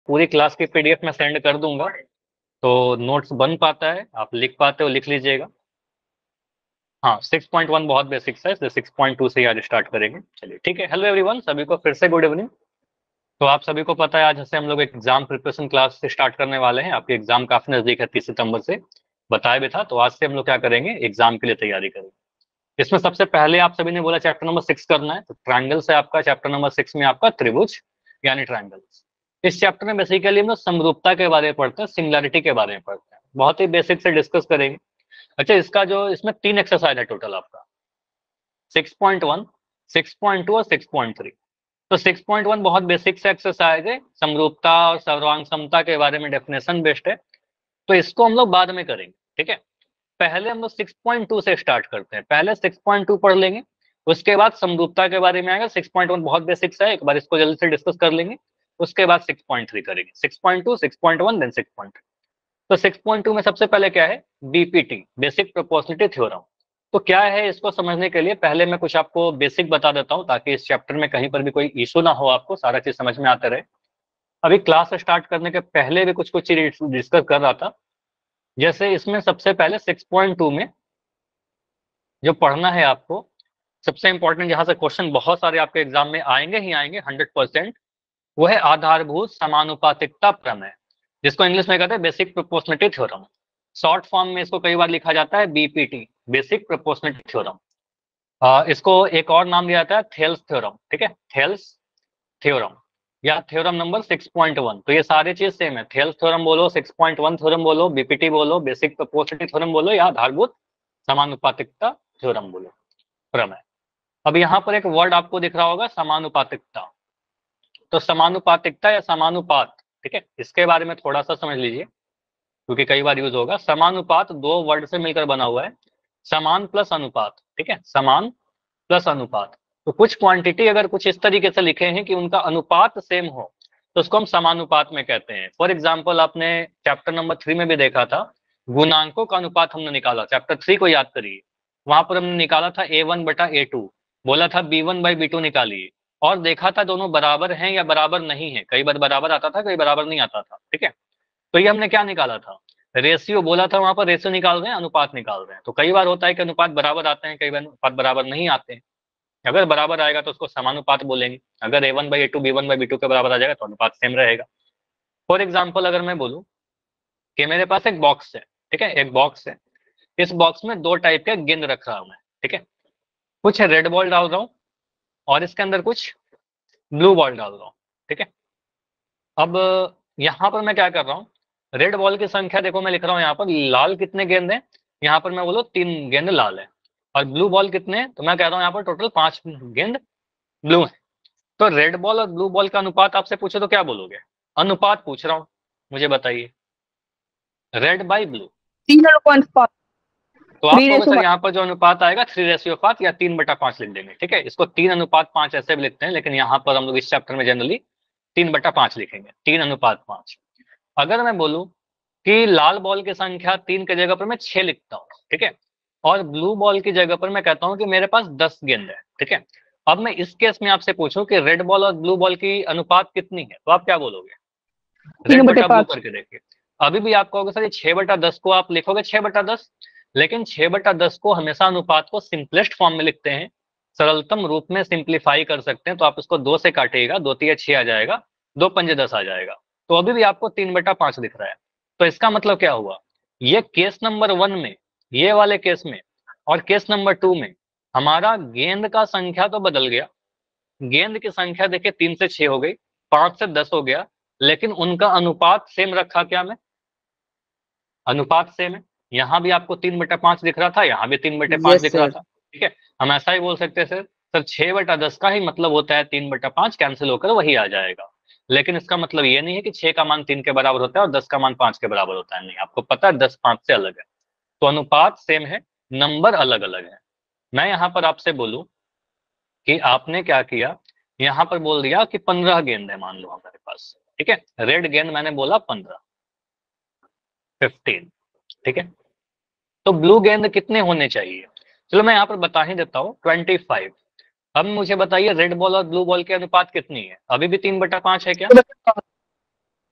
पूरी क्लास की पीडीएफ मैं सेंड कर दूंगा, तो नोट्स बन पाता है, आप लिख पाते हो लिख लीजिएगा। हाँ 6.1 बहुत बेसिक्स है, इसलिए 6.2 से आज स्टार्ट करेंगे। चलिए ठीक है। हेलो एवरीवन, सभी को फिर से गुड इवनिंग। तो आप सभी को पता है आज से हम लोग एग्जाम प्रिपरेशन क्लास से स्टार्ट करने वाले हैं। आपके एग्जाम काफी नजदीक है, 30 सितंबर से बताया भी था। तो आज से हम लोग क्या करेंगे, एग्जाम के लिए तैयारी करेंगे। इसमें सबसे पहले आप सभी ने बोला चैप्टर नंबर 6 करना है, तो ट्रायंगल से आपका चैप्टर नंबर 6 में आपका त्रिभुज यानी ट्रायंगल। इस चैप्टर में बेसिकली हम लोग समरूपता के बारे में पढ़ते हैं, सिमिलैरिटी के बारे में पढ़ते हैं, बहुत ही बेसिक से डिस्कस करेंगे। अच्छा, इसका जो इसमें 3 एक्सरसाइज है टोटल आपका, 6.1, 6.2 और 6.3। तो 6.1 बहुत बेसिक से एक्सरसाइज है, समरूपता और सर्वांग समता के बारे में डेफिनेशन बेस्ड है, तो इसको हम लोग बाद में करेंगे। ठीक है, पहले हम लोग 6.2 से स्टार्ट करते हैं। पहले 6.2 पढ़ लेंगे, उसके बाद समरूपता के बारे में आएगा। 6.1 बहुत बेसिक्स है, एक बार इसको जल्दी से डिस्कस कर लेंगे, उसके बाद 6.3 करेंगे। 6.2, 6.1 देन 6.3। तो 6.2 में सबसे पहले क्या है, बीपीटी बेसिक प्रोपोर्शनलिटी थ्योरम। तो क्या है, इसको समझने के लिए पहले मैं कुछ आपको बेसिक बता देता हूं, ताकि इस चैप्टर में कहीं पर भी कोई इशू ना हो, आपको सारा चीज समझ में आते रहे। अभी क्लास स्टार्ट करने के पहले भी कुछ कुछ चीज डिस्कस कर रहा था। जैसे इसमें सबसे पहले 6.2 में जो पढ़ना है आपको, सबसे इंपॉर्टेंट जहां से क्वेश्चन बहुत सारे आपके एग्जाम में आएंगे ही आएंगे 100%, वो है आधारभूत समानुपातिकता प्रमेय, जिसको इंग्लिश में कहते हैं basic proportionality theorem. Short form में इसको कई बार लिखा जाता है बीपीटी, बेसिक प्रोपोर्शनलिटी थ्योरम। इसको एक और नाम दिया जाता है थेल्स थ्योरम। ठीक है, थेल्स थ्योरम या थ्योरम नंबर 6.1। तो ये सारे चीज सेम है, थेल्स थ्योरम बोलो, 6.1 थ्योरम बोलो, बीपीटी बोलो, बेसिक प्रोपोर्शनलिटी थ्योरम बोलो, या आधारभूत समानुपातिकता थ्योरम बोलो, प्रमेय। अब यहाँ पर एक वर्ड आपको दिख रहा होगा, समानुपातिकता। तो समानुपातिकता या समानुपात, ठीक है, इसके बारे में थोड़ा सा समझ लीजिए, क्योंकि कई बार यूज होगा। समानुपात दो वर्ड से मिलकर बना हुआ है, समान प्लस अनुपात। ठीक है, समान प्लस अनुपात। तो कुछ क्वांटिटी अगर कुछ इस तरीके से लिखे हैं कि उनका अनुपात सेम हो, तो उसको हम समानुपात में कहते हैं। फॉर एग्जाम्पल, आपने चैप्टर नंबर 3 में भी देखा था, गुणांकों का अनुपात हमने निकाला। चैप्टर 3 को याद करिए, वहां पर हमने निकाला था A1/A2, बोला था B1/B2 निकालिए, और देखा था दोनों बराबर हैं या बराबर नहीं है। कई बार बराबर आता था, कई बराबर नहीं आता था। ठीक है, तो ये हमने क्या निकाला था, रेशियो बोला था, वहां पर रेशियो निकाल रहे हैं, अनुपात निकाल रहे हैं। तो कई बार होता है कि अनुपात बराबर आते हैं, कई बार अनुपात बराबर नहीं आते हैं। अगर बराबर आएगा तो उसको समानुपात बोलेंगे, अगर A1/A2 B1/B2 के बराबर आ जाएगा तो अनुपात सेम रहेगा। फॉर एग्जाम्पल, अगर मैं बोलूं कि मेरे पास एक बॉक्स है, ठीक है, एक बॉक्स है, इस बॉक्स में दो टाइप के गेंद रख रहा हूं मैं। ठीक है, कुछ रेड बॉल डाल रहा हूं और इसके अंदर कुछ ब्लू बॉल डाल रहा हूं। ठीक है, अब यहां पर मैं क्या कर रहा हूं, रेड बॉल की संख्या देखो, मैं लिख रहा हूं यहाँ पर लाल कितने गेंद है, यहाँ पर मैं बोलो 3 गेंद लाल है। और ब्लू बॉल कितने हैं, तो मैं कह रहा हूं यहाँ पर टोटल 5 गेंद ब्लू है। तो रेड बॉल और ब्लू बॉल का अनुपात आपसे पूछे तो क्या बोलोगे, अनुपात पूछ रहा हूं, मुझे बताइए, रेड बाई ब्लू। 3:5, तो आप कहोगे सर 3:1। यहाँ पर जो अनुपात आएगा 3:5 या 3/5 लिख देंगे। ठीक है, इसको 3:5 ऐसे भी लिखते हैं, लेकिन यहाँ पर हम लोग इस चैप्टर में जनरली 3/5 लिखेंगे, 3:5। अगर मैं बोलूं कि लाल बॉल की संख्या 3 की जगह पर मैं 6 लिखता हूँ, ठीक है, और ब्लू बॉल की जगह पर मैं कहता हूँ कि मेरे पास 10 गेंद है। ठीक है, अब मैं इस केस में आपसे पूछूं कि रेड बॉल और ब्लू बॉल की अनुपात कितनी है, तो आप क्या बोलोगे, रेड बटा ब्लू 3/5। करके देखिए। अभी भी आप कहोगे सर ये 6/10 को आप लिखोगे 6/10, लेकिन 6/10 को हमेशा अनुपात को सिंपलेस्ट फॉर्म में लिखते हैं, सरलतम रूप में सिंप्लीफाई कर सकते हैं। तो आप इसको 2 से काटिएगा, 2 तिया 6 आ जाएगा, 2 पंजे 10 आ जाएगा। तो अभी भी आपको 3/5 दिख रहा है। तो इसका मतलब क्या हुआ, ये केस नंबर 1 में, ये वाले केस में, और केस नंबर 2 में हमारा गेंद का संख्या तो बदल गया, गेंद की संख्या देखिए 3 से 6 हो गई, 5 से 10 हो गया, लेकिन उनका अनुपात सेम रखा क्या मैं, अनुपात सेम है। यहाँ भी आपको 3/5 दिख रहा था, यहाँ भी 3/5 यस दिख रहा सर। था। ठीक है, हम ऐसा ही बोल सकते हैं सर, 6/10 का ही मतलब होता है 3/5 कैंसिल होकर वही आ जाएगा। लेकिन इसका मतलब ये नहीं है कि 6 का मान 3 के बराबर होता है और 10 का मान 5 के बराबर होता है, नहीं, आपको पता है 10 5 से अलग है। तो अनुपात सेम है, नंबर अलग अलग है। मैं यहाँ पर आपसे बोलूं कि आपने क्या किया, यहाँ पर बोल दिया कि 15 गेंद है मान लो हमारे पास। ठीक है, रेड गेंद मैंने बोला 15, 15। ठीक है, तो ब्लू गेंद कितने होने चाहिए, चलो मैं यहाँ पर बता ही देता हूँ, 25। अब मुझे बताइए रेड बॉल और ब्लू बॉल के अनुपात कितनी है, अभी भी 3/5 है क्या,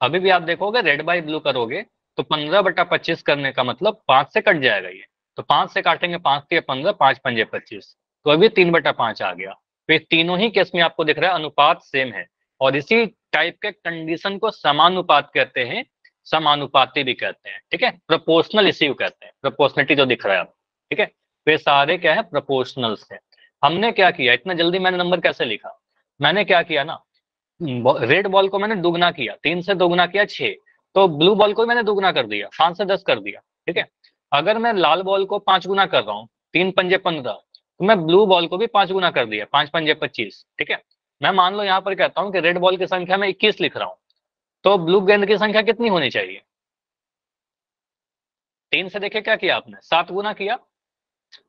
अभी भी आप देखोगे रेड बाई ब्लू करोगे तो 15/25 करने का मतलब 5 से कट जाएगा ये, तो 5 से काटेंगे, 5 3 15, 5 पंजे 25, तो अभी 3/5 आ गया। फिर तीनों ही केस में आपको दिख रहा है अनुपात सेम है, और इसी टाइप के कंडीशन को समानुपात कहते हैं, समानुपाती भी कहते हैं, ठीक है। प्रोपोर्शनल इसी को कहते हैं, प्रोपोर्शनलिटी जो दिख रहा है आप, ठीक है। वे सारे क्या है, प्रोपोर्शनल्स है। हमने क्या किया, इतना जल्दी मैंने नंबर कैसे लिखा, मैंने क्या किया ना, रेड बॉल को मैंने दुगना किया, 3 से दोगुना किया 6, तो ब्लू बॉल को मैंने दुगना कर दिया, 5 से 10 कर दिया, ठीक है। अगर मैं लाल बॉल को 5 गुना कर रहा हूँ, 3 पंजे 15, तो मैं ब्लू बॉल को भी 5 गुना कर दिया, 5 पंजे 25, ठीक है। मैं मान लो यहाँ पर कहता हूँ कि रेड बॉल की संख्या में 21 लिख रहा हूँ, तो ब्लू गेंद की संख्या कितनी होनी चाहिए, 3 से देखिए क्या किया आपने, 7 गुना किया,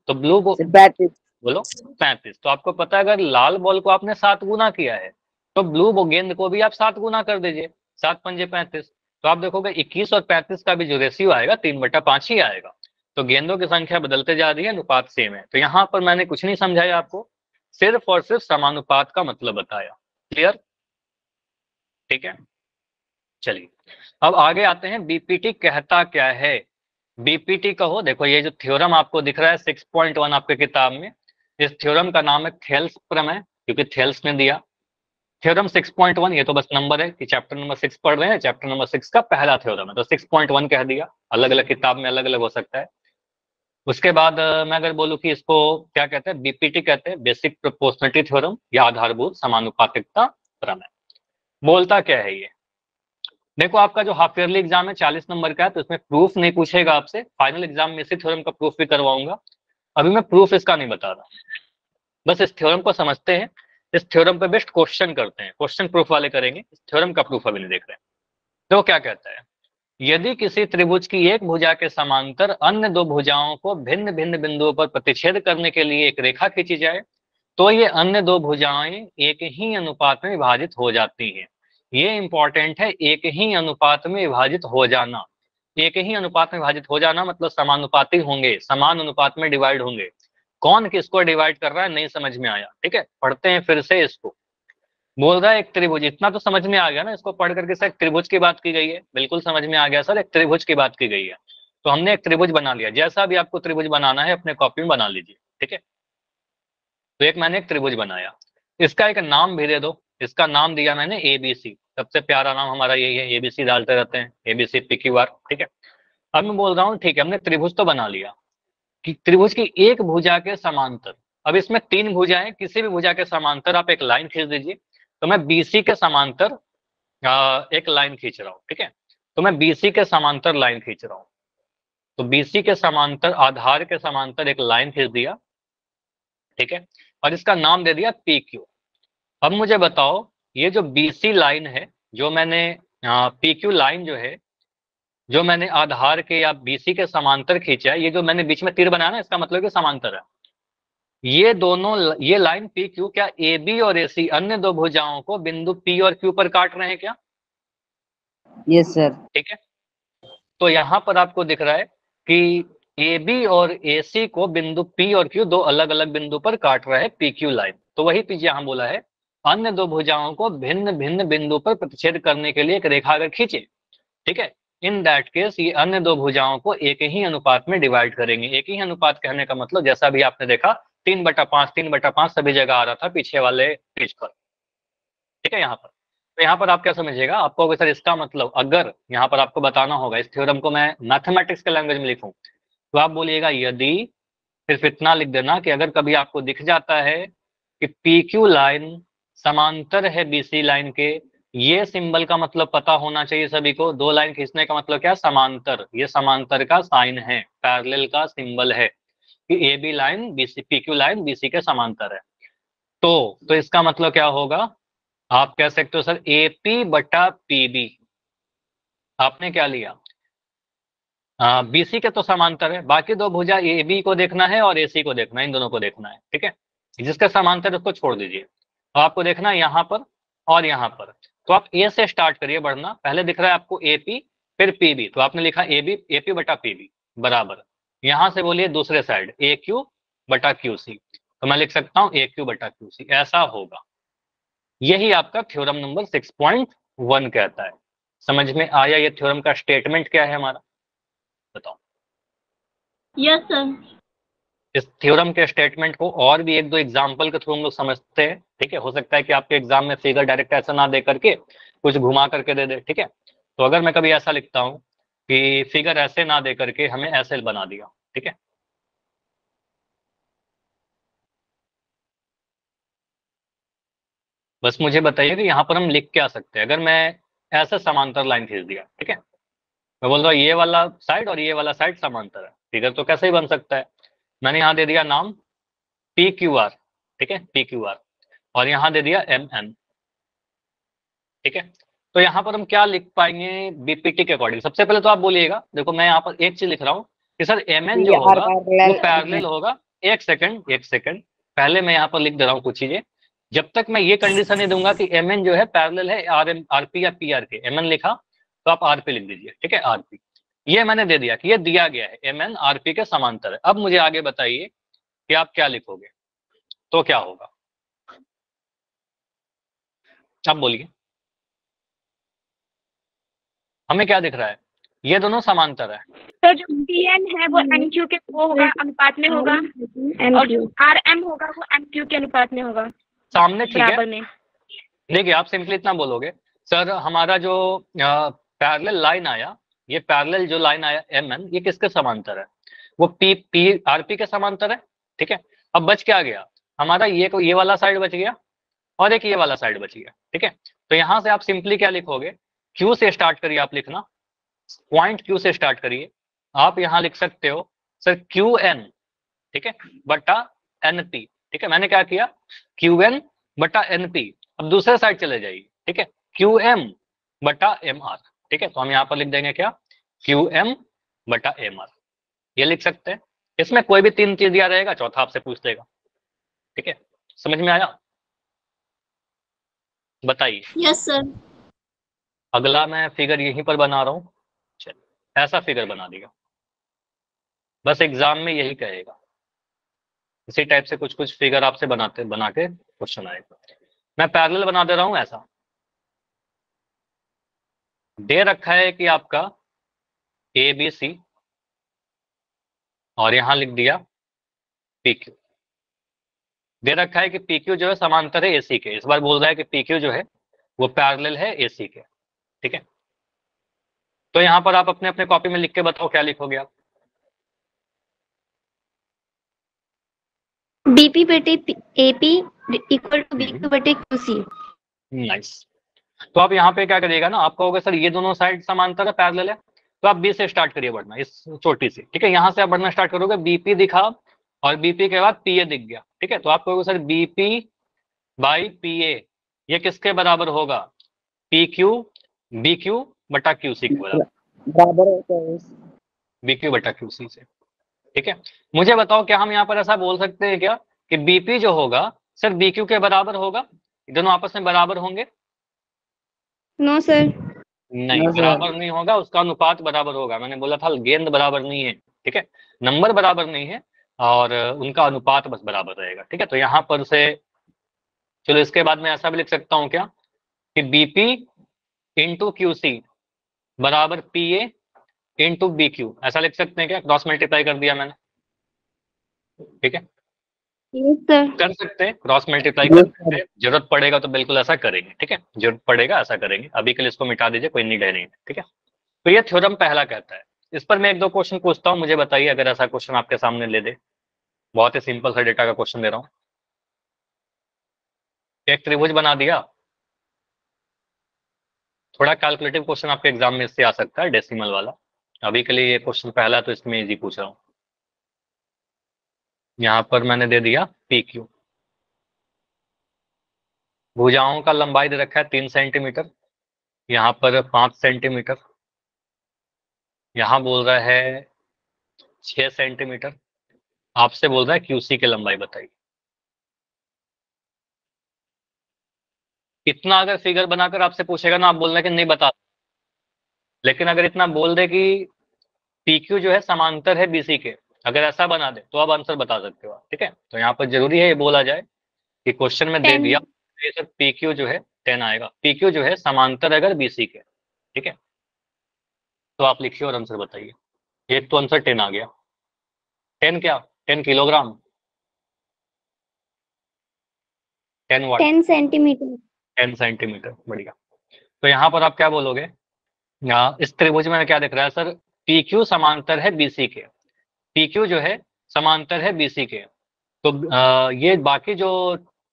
तो ब्लू को 35। बोलो 35। तो आपको पता है अगर लाल बॉल को आपने 7 गुना किया है, तो ब्लू गेंद को भी आप 7 गुना कर दीजिए, 7 पंजे 35, तो आप देखोगे 21 और 35 का भी जो रेशियो आएगा 3/5 ही आएगा। तो गेंदों की संख्या बदलते जा रही है, अनुपात सेम है। तो यहाँ पर मैंने कुछ नहीं समझाया आपको, सिर्फ और सिर्फ समानुपात का मतलब बताया। क्लियर, ठीक है। चलिए अब आगे आते हैं, बीपीटी कहता क्या है। बीपीटी कहो, देखो ये जो थ्योरम आपको दिख रहा है 6.1 आपके किताब में, इस थ्योरम का नाम है थेल्स प्रमेय, क्योंकि थेल्स ने दिया। थ्योरम 6.1, ये तो बस नंबर है कि चैप्टर नंबर 6 पढ़ रहे हैं, चैप्टर नंबर 6 का पहला थ्योरम है, तो 6.1 कह दिया, अलग अलग किताब में अलग अलग हो सकता है। उसके बाद मैं अगर बोलूँ कि इसको क्या कहते हैं, बीपीटी कहते हैं, बेसिक प्रोपोर्शनलिटी थ्योरम या आधारभूत समानुपातिकता प्रमेय। बोलता क्या है ये, देखो आपका जो हाफ ईयरली एग्जाम है 40 नंबर का है, तो इसमें प्रूफ नहीं पूछेगा आपसे, फाइनल एग्जाम में इसी थ्योरम का प्रूफ भी करवाऊंगा। अभी मैं प्रूफ इसका नहीं बता रहा, बस इस थ्योरम को समझते हैं, इस थ्योरम पे बेस्ट क्वेश्चन करते हैं, क्वेश्चन प्रूफ वाले करेंगे, इस थ्योरम का प्रूफ अभी नहीं देख रहे हैं। तो क्या कहता है, यदि किसी त्रिभुज की एक भुजा के समांतर अन्य दो भुजाओं को भिन्न भिन्न बिंदुओं पर प्रतिच्छेद करने के लिए एक रेखा खींची जाए, तो ये अन्य दो भुजाएं एक ही अनुपात में विभाजित हो जाती हैं। ये इंपॉर्टेंट है, एक ही अनुपात में विभाजित हो जाना। एक ही अनुपात में विभाजित हो जाना मतलब समानुपाती होंगे, समान अनुपात में डिवाइड होंगे। कौन किसको डिवाइड कर रहा है नहीं समझ में आया, ठीक है, पढ़ते हैं फिर से इसको। बोल रहा है एक त्रिभुज, इतना तो समझ में आ गया ना, इसको पढ़ करके सर त्रिभुज की बात की गई है, बिल्कुल समझ में आ गया सर, एक त्रिभुज की बात की गई है। तो हमने एक त्रिभुज बना लिया, जैसा भी आपको त्रिभुज बनाना है अपने कॉपी में बना लीजिए, ठीक है। तो एक मैंने एक त्रिभुज बनाया, इसका एक नाम भी दे दो, इसका नाम दिया मैंने एबीसी, सबसे प्यारा नाम हमारा यही है, एबीसी डालते रहते हैं, एबीसी PQR, ठीक है। अब मैं बोल रहा हूँ ठीक है, हमने त्रिभुज तो बना लिया कि त्रिभुज की एक भुजा के समांतर, अब इसमें 3 भुजाएं, किसी भी भुजा के समांतर आप एक लाइन खींच दीजिए। तो मैं बीसी के समांतर एक लाइन खींच रहा हूँ, ठीक है। तो मैं बीसी के समांतर लाइन खींच रहा हूँ, तो बीसी के समांतर, आधार के समांतर एक लाइन खींच दिया, ठीक है, और इसका नाम दे दिया PQ। अब मुझे बताओ, ये जो BC लाइन है, जो मैंने PQ लाइन जो है, जो मैंने आधार के या BC के समांतर खींचा है, ये जो मैंने बीच में तीर बनाया ना, इसका मतलब कि समांतर है। ये दोनों, ये लाइन PQ क्या AB और AC अन्य दो भुजाओं को बिंदु P और Q पर काट रहे हैं क्या? Yes sir. ठीक है, तो यहां पर आपको दिख रहा है कि AB और AC को बिंदु P और Q दो अलग अलग बिंदु पर काट रहा है PQ लाइन। तो वही पीछे यहां बोला है, अन्य दो भुजाओं को भिन्न भिन्न बिंदु पर प्रतिच्छेद करने के लिए एक रेखा अगर खींचे, ठीक है, इन दैट केस ये अन्य दो भुजाओं को एक ही अनुपात में डिवाइड करेंगे। एक ही अनुपात कहने का मतलब जैसा भी आपने देखा 3/5, 3/5 सभी जगह आ रहा था पीछे वाले पेज पर, ठीक है। यहाँ पर, तो यहाँ पर आप क्या समझिएगा, आपको सर इसका मतलब अगर यहाँ पर आपको बताना होगा, इस थ्योरम को मैं मैथमेटिक्स के लैंग्वेज में लिखूं, तो आप बोलिएगा यदि, सिर्फ इतना लिख देना कि अगर कभी आपको दिख जाता है कि PQ लाइन समांतर है BC लाइन के, ये सिंबल का मतलब पता होना चाहिए सभी को, दो लाइन खींचने का मतलब क्या, समांतर, ये समांतर का साइन है, पैरेलल का सिंबल है कि AB line BC, PQ line BC के समांतर है। तो इसका मतलब क्या होगा, आप कह सकते हो सर AP/PB। आपने क्या लिया, BC के तो समांतर है, बाकी दो भुजा AB को देखना है और AC को देखना है, इन दोनों को देखना है, ठीक है। जिसका समांतर उसको छोड़ दीजिए, तो आपको देखना है यहाँ पर और यहाँ पर। तो आप A से स्टार्ट करिए बढ़ना, पहले दिख रहा है आपको AP, फिर PB, तो आपने लिखा AP/PB बराबर, यहाँ से बोलिए दूसरे साइड AQ/QC, तो मैं लिख सकता हूँ AQ/QC, ऐसा होगा। यही आपका थ्योरम नंबर 6.1 कहता है। समझ में आया ये थ्योरम का स्टेटमेंट क्या है हमारा, बताओ। Yes sir. इस थ्योरम के स्टेटमेंट को और भी एक दो एग्जांपल के थ्रू हम लोग समझते हैं, ठीक है। हो सकता है कि आपके एग्जाम में फिगर डायरेक्ट ऐसा ना दे करके कुछ घुमा करके दे दे, ठीक है। तो अगर मैं कभी ऐसा लिखता हूँ कि फिगर ऐसे ना दे करके हमें ऐसे बना दिया, ठीक है। बस मुझे बताइए कि यहाँ पर हम लिख क्या सकते हैं। अगर मैं ऐसा समांतर लाइन खींच दिया, ठीक है, मैं बोल रहा हूँ ये वाला साइड और ये वाला साइड समांतर है, फिगर तो कैसे ही बन सकता है। मैंने यहाँ दे दिया नाम पी क्यू आर, ठीक है, पी क्यू आर, और यहाँ दे दिया एम एन, ठीक है। तो यहाँ पर हम क्या लिख पाएंगे बीपीटी के अकॉर्डिंग। सबसे पहले तो आप बोलिएगा, देखो मैं यहाँ पर एक चीज लिख रहा हूँ कि सर एम एन जो होगा वो पैरेलल होगा। एक सेकंड, एक सेकंड, पहले मैं यहाँ पर लिख दे रहा हूँ कुछ चीजें। जब तक मैं ये कंडीशन नहीं दूंगा कि एम एन जो है पैरेलल है आर एम आरपी या पी आर के, एम एन लिखा तो आप आरपी लिख दीजिए, ठीक है, आरपी। ये मैंने दे दिया कि ये दिया गया है एम एन आरपी के समांतर है। अब मुझे आगे बताइए कि आप क्या लिखोगे, तो क्या होगा, आप बोलिए। हमें क्या दिख रहा है, ये दोनों समांतर है। तो जो डी एन है वो एन क्यू के वो होगा अनुपात में होगा, और जो आर एम होगा वो एम क्यू के अनुपात में होगा, सामने, ठीक है। बराबर में। देखिए आप सिंपली इतना बोलोगे, सर हमारा जो पैरेलल लाइन आया, ये पैरेलल जो लाइन आया एम एन, ये किसके समांतर है, वो पी पी आरपी के समांतर है, ठीक है। अब बच क्या गया हमारा, ये वाला साइड बच गया और एक ये वाला साइड बच गया, ठीक है। तो यहां से आप सिंपली क्या लिखोगे, क्यू से स्टार्ट करिए आप लिखना, पॉइंट क्यू से स्टार्ट करिए। आप यहां लिख सकते हो सर क्यू एन, ठीक है, बटा एन पी, ठीक है। मैंने क्या किया, क्यू एन बटा एन पी। अब दूसरे साइड चले जाइए, ठीक है, क्यू एम बटा एम आर, ठीक है। तो हम यहाँ पर लिख देंगे क्या, क्यू एम बटा एम आर, ये लिख सकते हैं। इसमें कोई भी तीन चीज दिया रहेगा, चौथा आपसे पूछ लेगा, ठीक है। समझ में आया, बताइए। Yes sir. अगला मैं फिगर यहीं पर बना रहा हूँ, चलिए ऐसा फिगर बना दिया, बस एग्जाम में यही कहेगा। इसी टाइप से कुछ कुछ फिगर आपसे बनाते बना के क्वेश्चन आएगा। मैं पैरेलल बना दे रहा हूं ऐसा, दे रखा है कि आपका ए बी सी, और यहां लिख दिया पी क्यू। दे रखा है कि पी क्यू जो है समांतर है एसी के, इस बार बोल रहा है कि पी क्यू जो है वो पैरेलल है एसी के, ठीक है। तो यहां पर आप अपने अपने कॉपी में लिख के बताओ क्या लिखोगे आप। बीपी बटे एपी इक्वल टू बीक्यू बटे क्यूसी। नाइस। तो आप यहाँ पे क्या करिएगा ना, आप कहोगे सर ये दोनों साइड समांतर है पैरेलल है, तो आप बी से स्टार्ट करिए बढ़ना, इस चोटी से, ठीक है। यहाँ से आप बढ़ना स्टार्ट करोगे, बीपी दिखा और बीपी के बाद पीए दिख गया, ठीक है। तो आप कहोगे सर बीपी बाई पीए ये किसके बराबर होगा, पी क्यू बी क्यू बटा क्यू सी के बराबर, बी क्यू बटा क्यू सी से, ठीक है। मुझे बताओ क्या हम यहाँ पर ऐसा बोल सकते हैं क्या कि बीपी जो होगा सर बी क्यू के बराबर होगा, दोनों आपस में बराबर होंगे। No sir. नहीं, बराबर नहीं होगा, उसका अनुपात बराबर होगा। मैंने बोला था गेंद बराबर नहीं है, ठीक है, नंबर बराबर नहीं है, और उनका अनुपात बस बराबर रहेगा, ठीक है। तो यहाँ पर से चलो इसके बाद मैं ऐसा भी लिख सकता हूँ क्या कि बीपी इंटू क्यू सी बराबर P A into B Q, ऐसा लिख सकते हैं क्या, क्रॉस मल्टीप्लाई कर दिया मैंने, ठीक है। Yes sir. कर सकते हैं, क्रॉस मल्टीप्लाई कर सकते हैं, जरूरत पड़ेगा तो बिल्कुल ऐसा करेंगे, ठीक है, जरूरत पड़ेगा ऐसा करेंगे। अभी के लिए इसको मिटा दीजिए, कोई नीड है नहीं, ठीक है। तो ये थ्योरम पहला कहता है। इस पर मैं एक दो क्वेश्चन पूछता हूँ, मुझे बताइए अगर ऐसा क्वेश्चन आपके सामने ले दे। बहुत ही सिंपल सा डेटा का क्वेश्चन दे रहा हूँ। एक त्रिभुज बना दिया, थोड़ा कैलकुलेटिव क्वेश्चन आपके एग्जाम में इससे आ सकता है, डेसिमल वाला। अभी के लिए ये क्वेश्चन पहला तो इसमें इजी पूछ रहा हूँ। यहाँ पर मैंने दे दिया पी क्यू, भुजाओं का लंबाई दे रखा है 3 सेंटीमीटर, यहाँ पर 5 सेंटीमीटर, यहाँ बोल रहा है 6 सेंटीमीटर, आपसे बोल रहा है क्यूसी की लंबाई बताइए। इतना अगर फिगर बनाकर आपसे पूछेगा ना, आप बोलना कि नहीं बता, लेकिन अगर इतना बोल दे कि पीक्यू जो है समांतर है बीसी के, अगर ऐसा बना दे तो आप आंसर बता सकते हो आप, ठीक है। तो यहाँ पर जरूरी है ये बोला जाए कि क्वेश्चन में दे 10। दिया सर पीक्यू जो है 10 आएगा, पीक्यू जो है समांतर अगर बीसी के, ठीक है, तो आप लिखिए और आंसर बताइए। एक तो आंसर 10 आ गया। 10 क्या? 10 किलोग्राम, 10 वाट, 10 सेंटीमीटर। 10 सेंटीमीटर, बढ़िया। तो यहाँ पर आप क्या बोलोगे? इस त्रिभुज में क्या दिख रहा है सर? पी क्यू समांतर है बीसी के। पी क्यू जो है समांतर है बीसी के। तो ये बाकी जो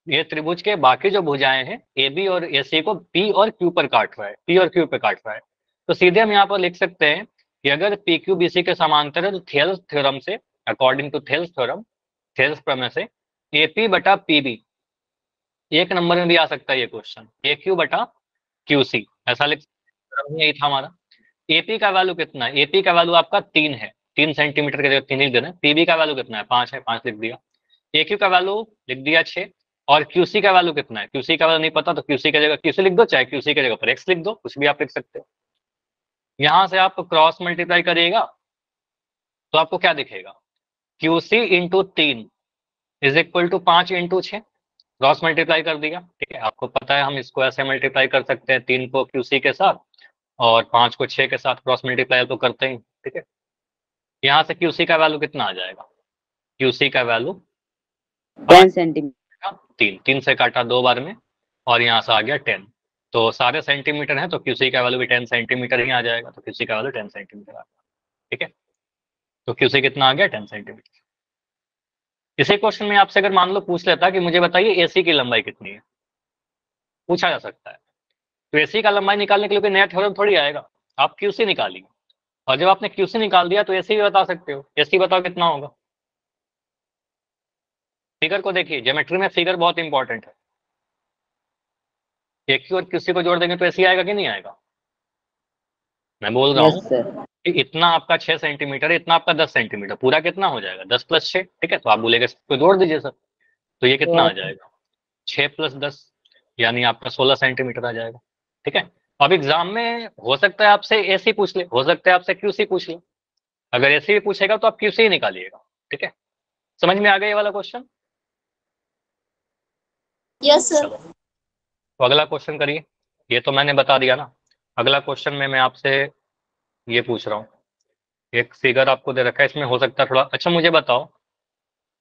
ये त्रिभुज के बाकी जो भुजाएं हैं ए बी और ए सी को पी और क्यू पर काट रहा है, पी और क्यू पे काट रहा है। तो सीधे हम यहाँ पर लिख सकते हैं कि अगर पी क्यू बी सी के समांतर है तो थेल्स थ्योरम से, according to Thales theorem, Thales प्रमेय से ए पी बटा पी बी, एक नंबर में भी आ सकता है ये क्वेश्चन, ए क्यू बटा क्यू सी, ऐसा लिख सकते हैं। यही था हमारा। एपी का वैल्यू कितना है? एपी का वैल्यू आपका 3 है, 3 सेंटीमीटर के जगह 3 लिख देना। पीबी का वैल्यू कितना है? 5 है, 5 लिख दिया। एक्यू का वैल्यू लिख दिया 6। और क्यूसी का वैल्यू कितना है? क्यूसी का वैल्यू नहीं पता तो क्यूसी की जगह क्यूसी लिख दो, चाहे क्यूसी की जगह पर एक्स लिख दो, कुछ भी आप लिख सकते हो। यहां से आप क्रॉस मल्टीप्लाई करिएगा तो आपको क्या दिखेगा? QC into 3 is equal to 5 into 6। Cross multiply कर दिया, ठीक है। आपको पता है हम इसको ऐसे मल्टीप्लाई कर सकते हैं, 3 को क्यूसी के साथ और 5 को 6 के साथ क्रॉस मल्टीप्लाई तो करते ही, ठीक है। यहाँ से क्यूसी का वैल्यू कितना आ जाएगा? क्यूसी का वैल्यू 10 सेंटीमीटर। 3 से काटा 2 बार में और यहाँ से आ गया 10। तो सारे सेंटीमीटर हैं तो क्यूसी का वैल्यू भी 10 सेंटीमीटर ही आ जाएगा। तो क्यूसी का वैल्यू 10 सेंटीमीटर आ गया, ठीक है। तो क्यूसी कितना आ गया? 10 सेंटीमीटर। इसी क्वेश्चन में आपसे अगर मान लो पूछ लेता कि मुझे बताइए एसी की लंबाई कितनी है, पूछा जा सकता है। तो एसी का लंबाई निकालने के लिए कोई नया थ्योरम थोड़ी आएगा, आप क्यूसी निकालिए। और जब आपने क्यूसी निकाल दिया तो एसी भी बता सकते हो। एसी बताओ कितना होगा? फिगर को देखिए, ज्योमेट्री में फिगर बहुत इंपॉर्टेंट है। एक्यू और क्यूसी को जोड़ देंगे तो एसी आएगा कि नहीं आएगा? मैं बोल रहा यस हूँ सर। कि इतना आपका 6 सेंटीमीटर है, इतना आपका 10 सेंटीमीटर, पूरा कितना हो जाएगा? 10 + 6, ठीक है। तो आप बोलेंगे इसको जोड़ दीजिए सर, तो ये कितना आ जाएगा? 6 + 10, यानी आपका 16 सेंटीमीटर आ जाएगा, ठीक है। अब एग्जाम में हो सकता है आपसे एसी पूछ ले, हो सकता है आपसे क्यूसी पूछ ले। अगर एसी भी पूछेगा तो आप क्यूसी ही निकालिएगा, ठीक है। समझ में आ गया ये वाला क्वेश्चन? Yes sir. चलो, तो अगला क्वेश्चन करिए। ये तो मैंने बता दिया ना। अगला क्वेश्चन में मैं आपसे ये पूछ रहा हूँ, एक फिगर आपको दे रखा है, इसमें हो सकता है थोड़ा, अच्छा मुझे बताओ,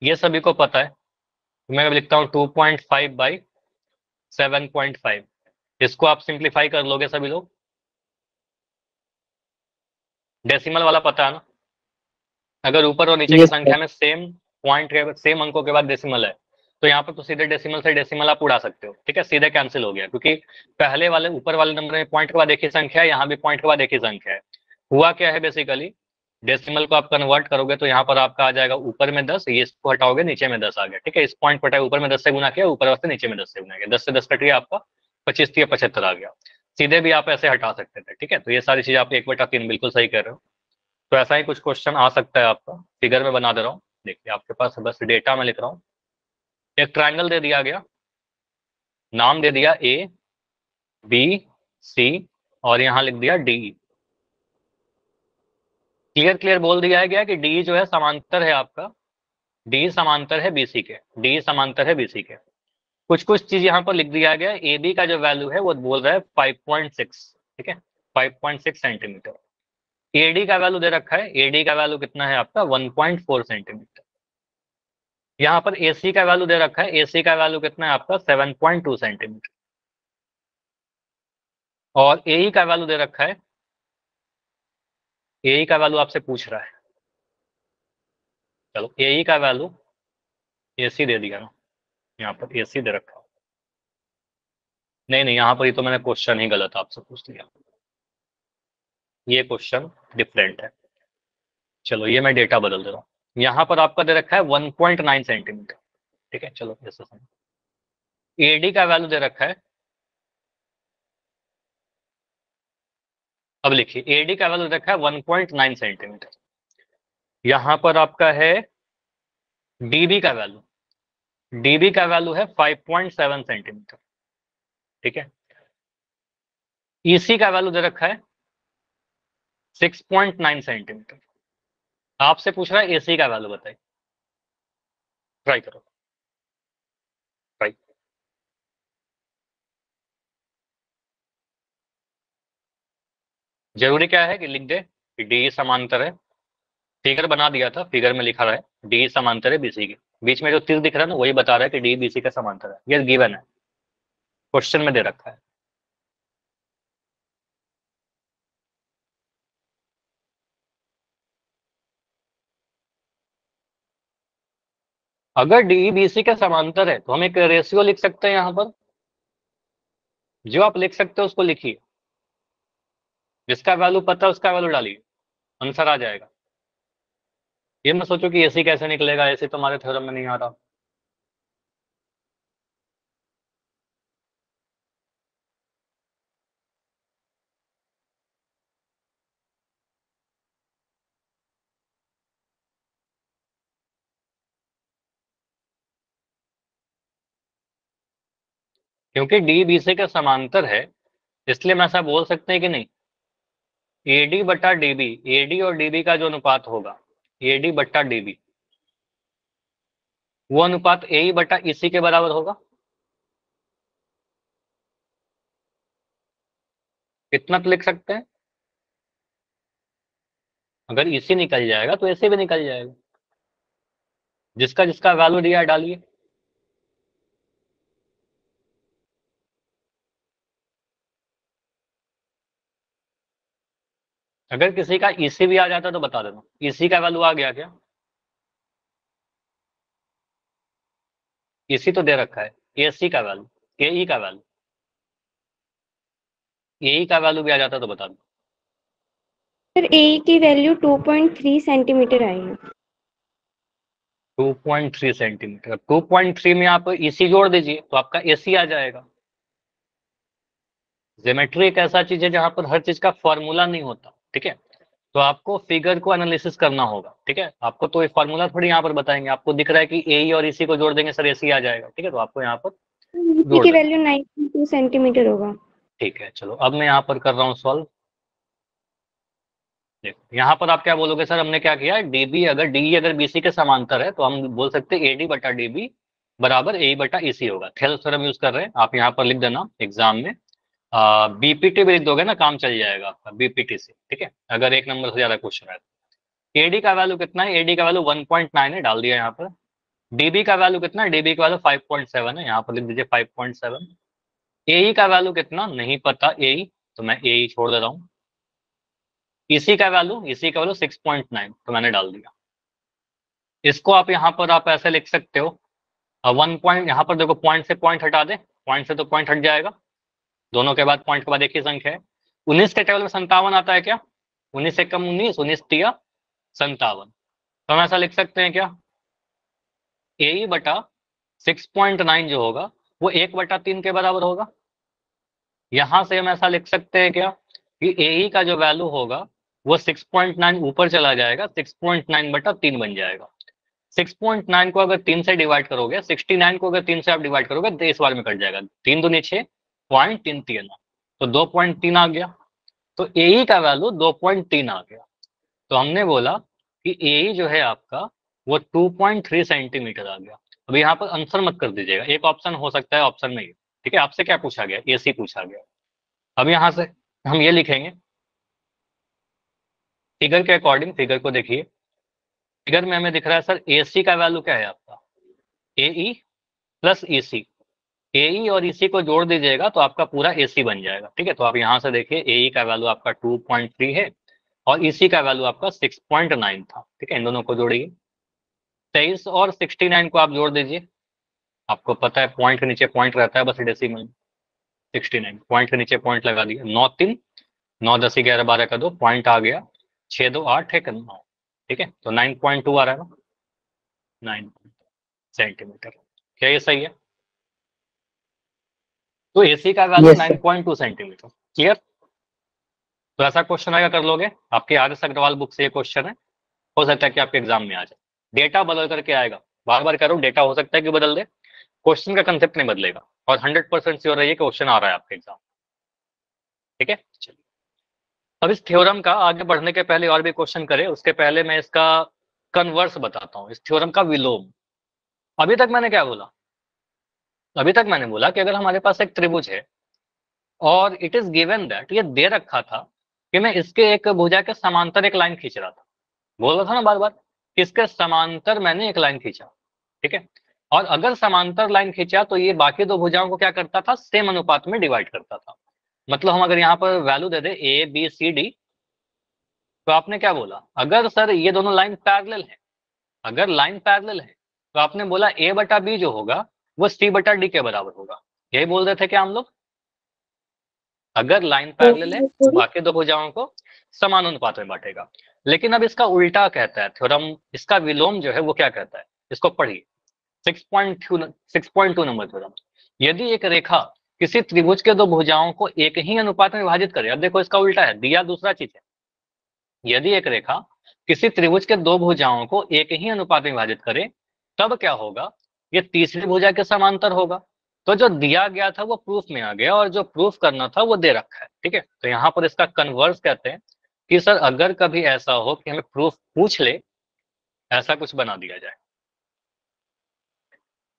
ये सभी को पता है, तो मैं लिखता हूँ 2.5 बाई 7.5। इसको आप सिंप्लीफाई कर लोगे सभी लोग? डेसिमल वाला पता है ना? अगर ऊपर और नीचे की यस सर। संख्या में सेम पॉइंट है, सेम अंकों के बाद डेसिमल है, तो यहाँ पर तो सीधे डेसिमल से डेसिमल आप उड़ा सकते हो, ठीक है। सीधे कैंसिल हो गया, क्योंकि पहले वाले ऊपर वाले नंबर में पॉइंट के बाद एक ही संख्या है, यहाँ भी पॉइंट के बाद एक ही संख्या है। हुआ क्या है बेसिकली, डेसिमल को आप कन्वर्ट करोगे तो यहाँ पर आपका आ जाएगा ऊपर में 10, ये इसको हटाओगे नीचे में 10 आ गया, ठीक है। इस पॉइंट को हटाए, ऊपर में 10 से गुना किया, ऊपर वास्ते नीचे में 10 से गुना किया, 10 से 10 कट गया आपका 25 या 75 आ गया। सीधे भी आप ऐसे हटा सकते थे, ठीक है। तो ये सारी चीज आप 1/3 बिल्कुल सही कह रहे हो। तो ऐसा ही कुछ क्वेश्चन आ सकता है आपका, फिगर में बना दे रहा हूँ। देखिए आपके पास बस डेटा में लिख रहा हूँ। एक ट्राइंगल दे दिया गया, नाम दे दिया ए बी सी और यहाँ लिख दिया डी। क्लियर क्लियर बोल दिया गया कि डी जो है समांतर है आपका, डी समांतर है बीसी के, डी समांतर है बीसी के। कुछ कुछ चीज यहाँ पर लिख दिया गया। ए बी का जो वैल्यू है वो बोल रहा है 5.6, ठीक है, 5.6 सेंटीमीटर। एडी का वैल्यू दे रखा है, एडी का वैल्यू कितना है आपका? 1.4 सेंटीमीटर। यहाँ पर एसी का वैल्यू दे रखा है, एसी का वैल्यू कितना है आपका? 7.2 सेंटीमीटर। और एई का वैल्यू दे रखा है, एई का वैल्यू आपसे पूछ रहा है। चलो एई का वैल्यू, एसी दे दिया ना, यहाँ पर एसी दे रखा है। नहीं नहीं, यहाँ पर ही तो मैंने क्वेश्चन ही गलत आपसे पूछ लिया, ये क्वेश्चन डिफरेंट है। चलो ये मैं डेटा बदल दे रहा हूँ। यहाँ पर आपका दे रखा है 1.9 सेंटीमीटर, ठीक है। चलो ऐसे एडी का वैल्यू दे रखा है, अब लिखिए एडी का वैल्यू रखा है 1.9 सेंटीमीटर। यहाँ पर आपका है डीबी का वैल्यू, डीबी का वैल्यू है 5.7 सेंटीमीटर, ठीक है। ईसी का वैल्यू दे रखा है 6.9 सेंटीमीटर। आपसे पूछ रहा है एसी का वैल्यू बताइए, ट्राई करो, ट्राई। जरूरी क्या है कि लिख दे कि डी समांतर है, फिगर बना दिया था, फिगर में लिखा रहा है डी समांतर है बीसी के, बीच में जो तीर दिख रहा है ना वही बता रहा है कि डी बीसी का समांतर है, ये गिवन है, क्वेश्चन में दे रखा है। अगर डी बीसी का समांतर है तो हम एक रेशियो लिख सकते हैं यहाँ पर, जो आप लिख सकते हो उसको लिखिए, जिसका वैल्यू पता है उसका वैल्यू डालिए, आंसर आ जाएगा। ये मैं सोचो कि एसी कैसे निकलेगा, एसी तो हमारे थ्योरम में नहीं आ रहा। क्योंकि डी बीसी का समांतर है इसलिए हम ऐसा बोल सकते हैं कि नहीं, एडी बटा डीबी, एडी और डीबी का जो अनुपात होगा, एडी बटा डीबी, वो अनुपात ए बटा इसी के बराबर होगा। इतना तो लिख सकते हैं, अगर इसी निकल जाएगा तो ऐसे भी निकल जाएगा, जिसका जिसका वैल्यू दिया है डालिए। अगर किसी का इसी भी आ जाता तो बता देना, इसी का वैल्यू आ गया क्या, इसी तो दे रखा है, एसी का वैल्यू, एई का वैल्यू, एई का वैल्यू भी आ जाता तो बता दो। सर ए की वैल्यू 2.3 सेंटीमीटर आई है। 2.3 सेंटीमीटर, 2.3 में आप इसी जोड़ दीजिए तो आपका एसी आ जाएगा। ज्योमेट्री एक ऐसा चीज है जहां पर हर चीज का फॉर्मूला नहीं होता, ठीक है, तो आपको फिगर को एनालिसिस करना होगा, ठीक है, आपको तो एक फॉर्मूला थोड़ी यहाँ पर बताएंगे, आपको दिख रहा है कि ए और इसी को जोड़ देंगे सर एसी आ जाएगा, ठीक है, तो आपको यहाँ पर ए जोड़ की देना। वैल्यू 9.2 सेंटीमीटर होगा। ठीक है, चलो अब मैं यहाँ पर कर रहा हूँ सॉल्व। देखो यहाँ पर आप क्या बोलोगे, सर हमने क्या किया, डीबी अगर डी अगर बीसी के समांतर है तो हम बोल सकते हैं एडी बटा डीबी बराबर ए बटा ईसी होगा, थेल थ्योरम यूज कर रहे हैं, आप यहाँ पर लिख देना एग्जाम में, बीपीटी भी लिख दोगे ना काम चल जाएगा आपका बीपीटी से, ठीक है, अगर एक नंबर से ज्यादा क्वेश्चन है। एडी का वैल्यू कितना है, एडी का वैल्यू 1.9 है, डाल दिया यहाँ पर। डीबी का वैल्यू कितना है, डीबी का वैल्यू 5.7 है, यहाँ पर लिख दीजिए 5.7। एई का वैल्यू कितना नहीं पता, एई तो मैं एई छोड़ दे रहा हूँ। इसी का वैल्यू, इसी का वैल्यू 6.9 तो मैंने डाल दिया। इसको आप यहाँ पर आप ऐसे लिख सकते हो, 1 पॉइंट यहाँ पर देखो, पॉइंट से पॉइंट हटा दे, पॉइंट से तो पॉइंट हट जाएगा, दोनों के बाद पॉइंट के बाद एक ही संख्या है। 19 के टेबल में 57 आता है क्या, 19 से कम 19, 19 तिया 57, तो हम ऐसा लिख सकते हैं क्या, ए बटा 6.9 जो होगा वो 1/3 के बराबर होगा। यहां से हम ऐसा लिख सकते हैं क्या कि ए का जो वैल्यू होगा वो 6.9 ऊपर चला जाएगा, 6.9/3 बन जाएगा। 6.9 को अगर 3 से डिवाइड करोगे, 69 को अगर 3 से आप डिवाइड करोगे तो इस बार में कट जाएगा, 3 दूनी 6, 0.33, तो 2.3 आ गया, तो ए का वैल्यू 2.3 आ गया। तो हमने बोला कि ए जो है आपका वो 2.3 सेंटीमीटर आ गया। अब यहाँ पर आंसर मत कर दीजिएगा, एक ऑप्शन हो सकता है, ऑप्शन नहीं है, ठीक है, आपसे क्या पूछा गया, एसी पूछा गया। अब यहाँ से हम ये लिखेंगे, फिगर के अकॉर्डिंग, फिगर को देखिए, फिगर में हमें दिख रहा है सर एसी का वैल्यू क्या है आपका, एई प्लस ईसी, एई और इसी को जोड़ दीजिएगा तो आपका पूरा एसी बन जाएगा, ठीक है, तो आप यहाँ से देखिए एई का वैल्यू आपका 2.3 है और इसी का वैल्यू आपका 6.9 था, ठीक है, इन दोनों को जोड़िए। 23 और 69 को आप जोड़ दीजिए, आपको पता है पॉइंट के नीचे पॉइंट रहता है बस डेसिमल। 69 पॉइंट के नीचे पॉइंट लगा दिया, 9 3 9 10 11 12 का 2 पॉइंट आ गया, 6 2 8 1 9, ठीक है, तो 9.2 आ रहा है ना, 9 सेंटीमीटर, क्या ये सही है, तो एसी का value Yes, sir. 9.2 centimetre, clear. तो ऐसा क्वेश्चन आएगा, कर लोगे, आपके आदर्श अग्रवाल बुक से ये क्वेश्चन है, हो सकता है कि आपके एग्जाम में आ जाए, डेटा बदल करके आएगा, बार बार करो, डेटा हो सकता है कि बदल दे, क्वेश्चन का कंसेप्ट नहीं बदलेगा, और 100% श्योर रहिए क्वेश्चन आ रहा है आपके एग्जाम, ठीक है। चलिए अब इस थ्योरम का आगे बढ़ने के पहले और भी क्वेश्चन करें, उसके पहले मैं इसका कन्वर्स बताता हूँ, इस थ्योरम का विलोम। अभी तक मैंने क्या बोला, अभी तक मैंने बोला कि अगर हमारे पास एक त्रिभुज है और इट इज गिवन दैट, ये दे रखा था कि मैं इसके एक भुजा के समांतर एक लाइन खींच रहा था, बोल रहा था ना बार बार, इसके समांतर मैंने एक लाइन खींचा, ठीक है। और अगर समांतर लाइन खींचा तो ये बाकी दो भुजाओं को क्या करता था, सेम अनुपात में डिवाइड करता था। मतलब हम अगर यहाँ पर वैल्यू दे दे ए बी सी डी, तो आपने क्या बोला, अगर सर ये दोनों लाइन पैरेलल है, अगर लाइन पैरेलल है तो आपने बोला ए बटा बी जो होगा वो सी बटा डी के बराबर होगा, यही बोल रहे थे क्या हम लोग। अगर लाइन पैरेलल है तो बाकी दो भुजाओं को समान अनुपात में बांटेगा। लेकिन अब इसका उल्टा कहता है थ्योरम, इसका विलोम जो है वो क्या कहता है, इसको पढ़िए 6.2 नंबर थ्योरम। यदि एक रेखा किसी त्रिभुज के दो भुजाओं को एक ही अनुपात में विभाजित करे, अब देखो इसका उल्टा है, दिया दूसरा चीज है। यदि एक रेखा किसी त्रिभुज के दो भुजाओं को एक ही अनुपात में विभाजित करे तब क्या होगा, ये तीसरी भुजा के समांतर होगा। तो जो दिया गया था वो प्रूफ में आ गया और जो प्रूफ करना था वो दे रखा है, ठीक है। तो यहाँ पर इसका कन्वर्स कहते हैं कि सर अगर कभी ऐसा हो कि हमें प्रूफ पूछ ले, ऐसा कुछ बना दिया जाए,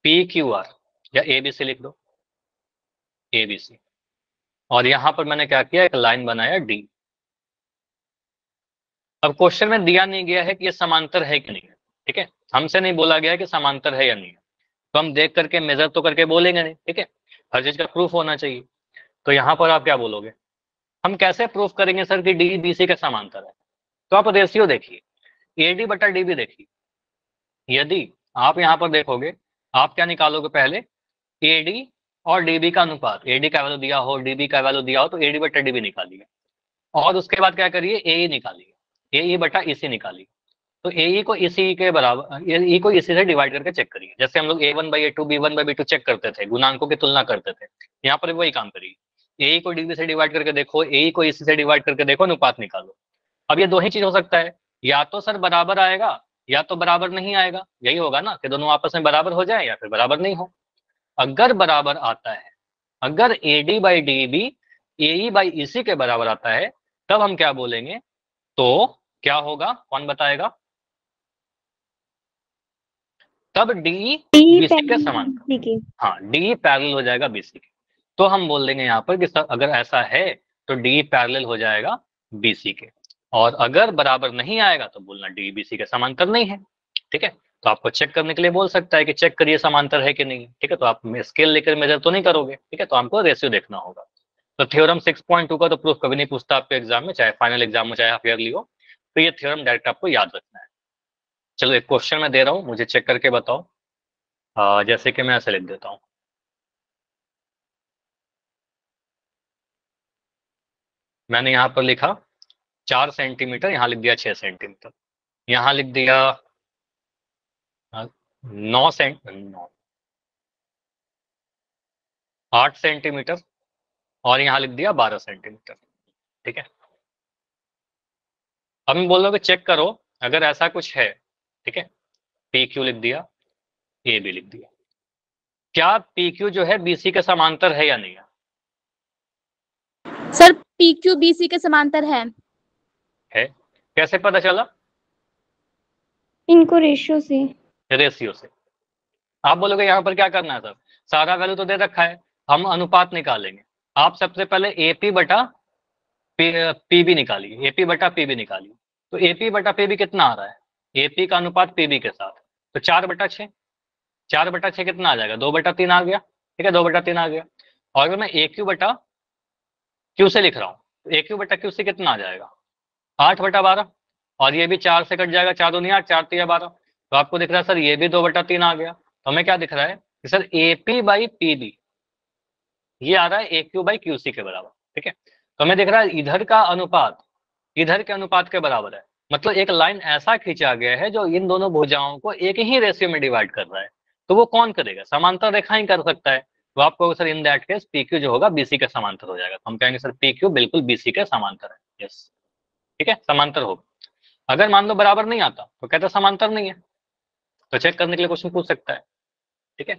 पी क्यू आर या एबीसी लिख दो, एबीसी, और यहां पर मैंने क्या किया, एक लाइन बनाया डी। अब क्वेश्चन में दिया नहीं गया है कि ये समांतर है कि नहीं है, ठीक है, हमसे नहीं बोला गया है कि समांतर है या नहीं है, तो हम देख करके मेजर तो करके बोलेंगे नहीं, ठीक है, हर चीज का प्रूफ होना चाहिए। तो यहाँ पर आप क्या बोलोगे, हम कैसे प्रूफ करेंगे सर कि डी बीसी का समांतर है। तो आप रेशियो देखिए, एडी बटा डीबी देखिए, यदि आप यहाँ पर देखोगे, आप क्या निकालोगे पहले, एडी और डीबी का अनुपात, एडी का वैल्यू दिया हो डीबी का वैल्यू दिया हो तो एडी बटा डीबी निकालिए, और उसके बाद क्या करिए, एई निकालिए, एई बटा ईसी निकालिए। तो एई को इसी के बराबर, ई को इसी से डिवाइड करके चेक करिए, जैसे हम लोग A1/A2 B1/B2 चेक करते थे, गुणांकों की तुलना करते थे, यहाँ पर वही काम करिए, एई को डीबी से डिवाइड करके देखो, एई को इसी से डिवाइड करके देखो, अनुपात निकालो। अब ये दो ही चीज हो सकता है, या तो सर बराबर आएगा या तो बराबर नहीं आएगा, यही होगा ना कि दोनों आपस में बराबर हो जाए या फिर बराबर नहीं हो। अगर बराबर आता है, अगर AD by DB AE by EC के बराबर आता है, तब हम क्या बोलेंगे, तो क्या होगा, कौन बताएगा, तब डी बीसी के समान, हाँ डी पैरेलल हो जाएगा बीसी के। तो हम बोल देंगे यहाँ पर कि सर अगर ऐसा है तो डी पैरेलल हो जाएगा बीसी के, और अगर बराबर नहीं आएगा तो बोलना डी बीसी के समांतर नहीं है, ठीक है। तो आपको चेक करने के लिए बोल सकता है कि चेक करिए समांतर है कि नहीं, ठीक है। तो आप स्केल लेकर मेजर तो नहीं करोगे, ठीक है, तो आपको रेशियो देखना होगा। तो थ्योरम 6.2 का तो प्रूफ कभी नहीं पूछता आपके एग्जाम में, चाहे फाइनल एग्जाम हो चाहे हाफ ईयरली हो, तो ये थ्योरम डायरेक्ट आपको याद रखना है। चलो एक क्वेश्चन मैं दे रहा हूँ, मुझे चेक करके बताओ, जैसे कि मैं ऐसे लिख देता हूँ, मैंने यहाँ पर लिखा 4 सेंटीमीटर, यहाँ लिख दिया 6 सेंटीमीटर, यहाँ लिख दिया 8 सेंटीमीटर, और यहाँ लिख दिया 12 सेंटीमीटर, ठीक है। अब मैं बोल रहा हूँ कि चेक करो अगर ऐसा कुछ है, ठीक है, पी क्यू लिख दिया, ए बी लिख दिया, क्या पी क्यू जो है बीसी के समांतर है या नहीं है? Sir P Q B C के समांतर है। कैसे पता चला? इनको रेशियो से, रेशियो से। आप बोलोगे यहाँ पर क्या करना है सर, सारा वैल्यू तो दे रखा है, हम अनुपात निकालेंगे। आप सबसे पहले एपी बटा पीबी निकालिए, एपी बटा पीबी निकालिए। तो एपी बटा पीबी कितना आ रहा है, एपी का अनुपात पीबी के साथ, तो 4/6, 4/6 कितना आ जाएगा, 2/3 आ गया, ठीक है, 2/3 आ गया। और अगर मैं ए क्यू बटा क्यू से लिख रहा हूँ, तो ए क्यू बटा क्यू से कितना आ जाएगा, 8/12, और ये भी 4 से कट जाएगा, 4 दूनी 8, 4 3 12। तो आपको दिख रहा है सर ये भी 2/3 आ गया। तो हमें क्या दिख रहा है कि सर एपी बाई पीबी ये आ रहा है ए क्यू बाई क्यू सी के बराबर, ठीक है। तो हमें दिख रहा है इधर का अनुपात इधर के अनुपात के बराबर है, मतलब एक लाइन ऐसा खींचा गया है जो इन दोनों भुजाओं को एक ही रेशियो में डिवाइड कर रहा है। तो वो कौन करेगा, समांतर रेखा ही कर सकता है। तो आपको sir in that case P Q जो होगा बीसी के समांतर हो जाएगा। तो हम कहेंगे सर पी क्यू बिल्कुल बीसी के समांतर है, यस, ठीक है, समांतर होगा। अगर मान लो बराबर नहीं आता तो कहता समांतर नहीं है, तो चेक करने के लिए क्वेश्चन पूछ सकता है, ठीक है।